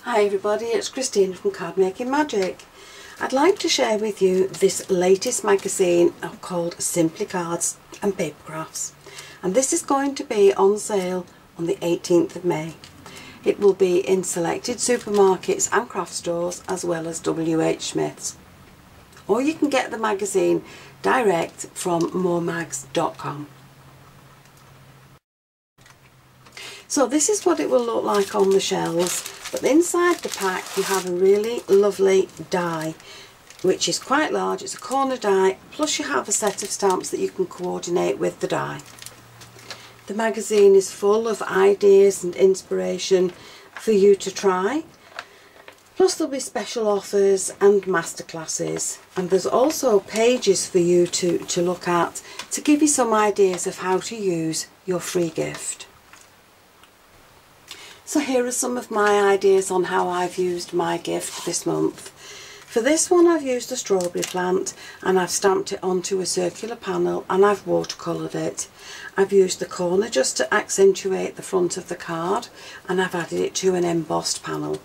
Hi everybody, it's Christine from Card Making Magic. I'd like to share with you this latest magazine called Simply Cards and Papercrafts, and this is going to be on sale on the 18th of May. It will be in selected supermarkets and craft stores as well as WH Smith's. Or you can get the magazine direct from moremags.com. So this is what it will look like on the shelves, but inside the pack you have a really lovely die which is quite large. It's a corner die, plus you have a set of stamps that you can coordinate with the die. The magazine is full of ideas and inspiration for you to try, plus there'll be special offers and masterclasses, and there's also pages for you to look at to give you some ideas of how to use your free gift. So here are some of my ideas on how I've used my gift this month. For this one I've used a strawberry plant and I've stamped it onto a circular panel and I've watercoloured it. I've used the corner just to accentuate the front of the card and I've added it to an embossed panel.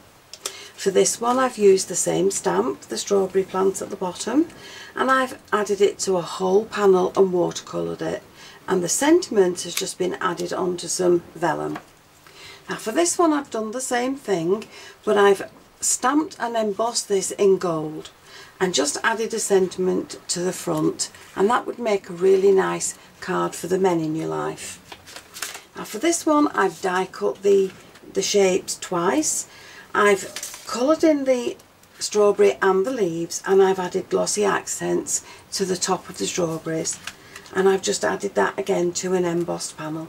For this one I've used the same stamp, the strawberry plant at the bottom, and I've added it to a whole panel and watercoloured it, and the sentiment has just been added onto some vellum. Now for this one I've done the same thing, but I've stamped and embossed this in gold and just added a sentiment to the front, and that would make a really nice card for the men in your life. Now for this one I've die cut the shapes twice. I've coloured in the strawberry and the leaves, and I've added glossy accents to the top of the strawberries, and I've just added that again to an embossed panel.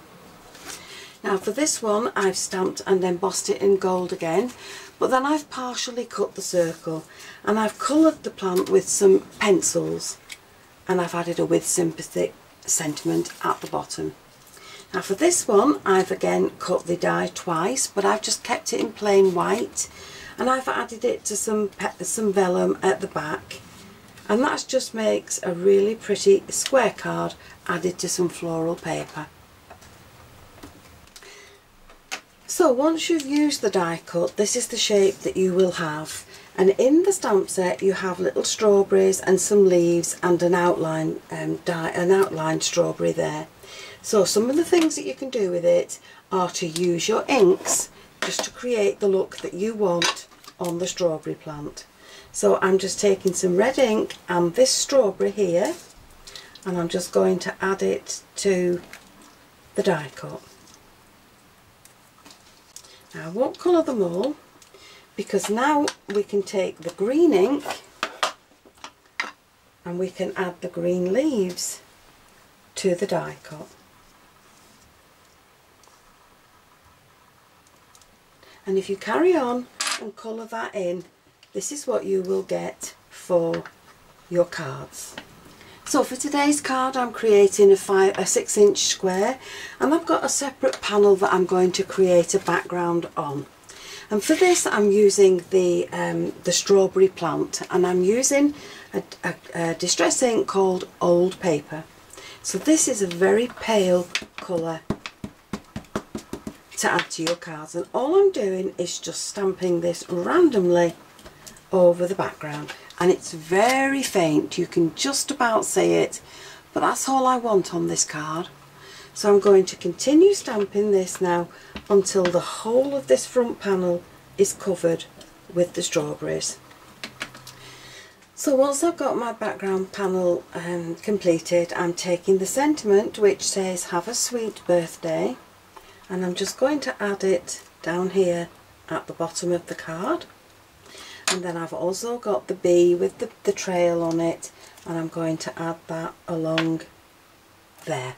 Now for this one I've stamped and embossed it in gold again, but then I've partially cut the circle and I've coloured the plant with some pencils, and I've added a with sympathy sentiment at the bottom. Now for this one I've again cut the die twice, but I've just kept it in plain white, and I've added it to some vellum at the back, and that just makes a really pretty square card added to some floral paper. So once you've used the die cut, this is the shape that you will have, and in the stamp set you have little strawberries and some leaves and an outline strawberry there. So some of the things that you can do with it are to use your inks just to create the look that you want on the strawberry plant. So I'm just taking some red ink and this strawberry here, and I'm just going to add it to the die cut. Now I won't colour them all, because now we can take the green ink and we can add the green leaves to the die cut. And if you carry on and colour that in, this is what you will get for your cards. So for today's card I'm creating a 6-inch square, and I've got a separate panel that I'm going to create a background on. And for this I'm using the strawberry plant, and I'm using a distress ink called Old Paper. So this is a very pale colour to add to your cards, and all I'm doing is just stamping this randomly over the background, and it's very faint, you can just about see it, but that's all I want on this card. So I'm going to continue stamping this now until the whole of this front panel is covered with the strawberries. So once I've got my background panel completed, I'm taking the sentiment which says "Have a sweet birthday," and I'm just going to add it down here at the bottom of the card. And then I've also got the bee with the trail on it, and I'm going to add that along there.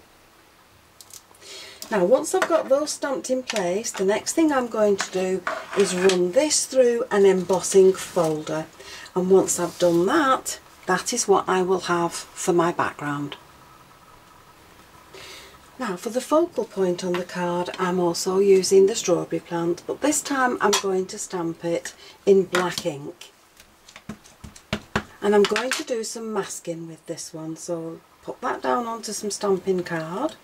Now once I've got those stamped in place, the next thing I'm going to do is run this through an embossing folder, and once I've done that, that is what I will have for my background. Now for the focal point on the card I'm also using the strawberry plant, but this time I'm going to stamp it in black ink. And I'm going to do some masking with this one, so put that down onto some stamping card,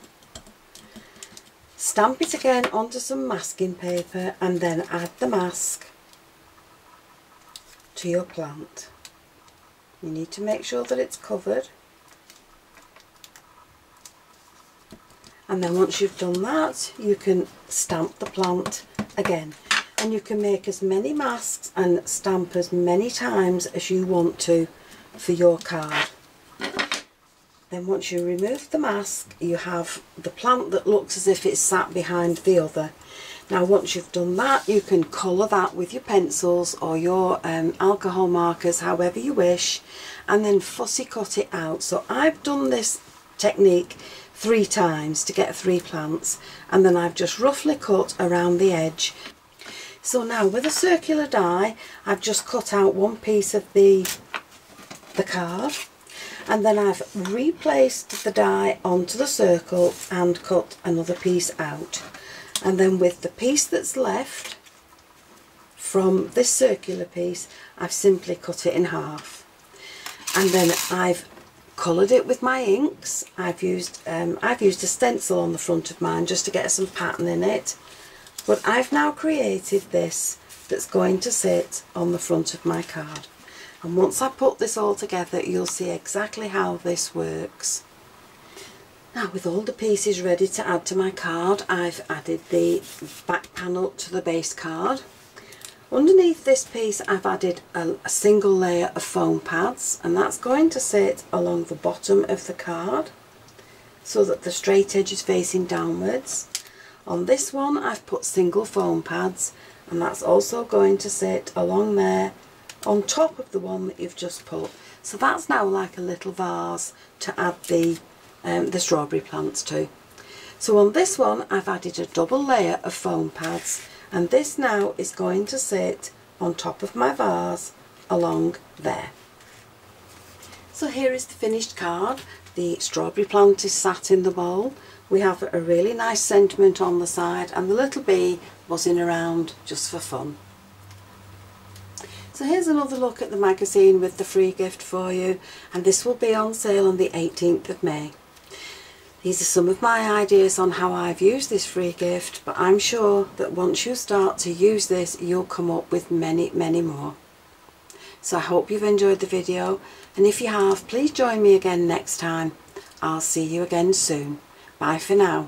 stamp it again onto some masking paper, and then add the mask to your plant. You need to make sure that it's covered. And then once you've done that, you can stamp the plant again. And you can make as many masks and stamp as many times as you want to for your card. Then once you remove the mask, you have the plant that looks as if it's sat behind the other. Now once you've done that, you can colour that with your pencils or your alcohol markers, however you wish, and then fussy cut it out. So I've done this technique 3 times to get 3 plants, and then I've just roughly cut around the edge. So now with a circular die, I've just cut out one piece of the card, and then I've replaced the die onto the circle and cut another piece out. And then with the piece that's left from this circular piece, I've simply cut it in half. And then I've coloured it with my inks. I've used a stencil on the front of mine just to get some pattern in it. But I've now created this that's going to sit on the front of my card. And once I put this all together, you'll see exactly how this works. Now with all the pieces ready to add to my card, I've added the back panel to the base card. Underneath this piece I've added a single layer of foam pads, and that's going to sit along the bottom of the card so that the straight edge is facing downwards. On this one I've put single foam pads, and that's also going to sit along there on top of the one that you've just put. So that's now like a little vase to add the strawberry plants to. So on this one I've added a double layer of foam pads, and this now is going to sit on top of my vase along there. So here is the finished card. The strawberry plant is sat in the bowl. We have a really nice sentiment on the side, and the little bee buzzing around just for fun. So here's another look at the magazine with the free gift for you, and this will be on sale on the 18th of May. These are some of my ideas on how I've used this free gift, but I'm sure that once you start to use this, you'll come up with many, many more. So I hope you've enjoyed the video, and if you have, please join me again next time. I'll see you again soon. Bye for now.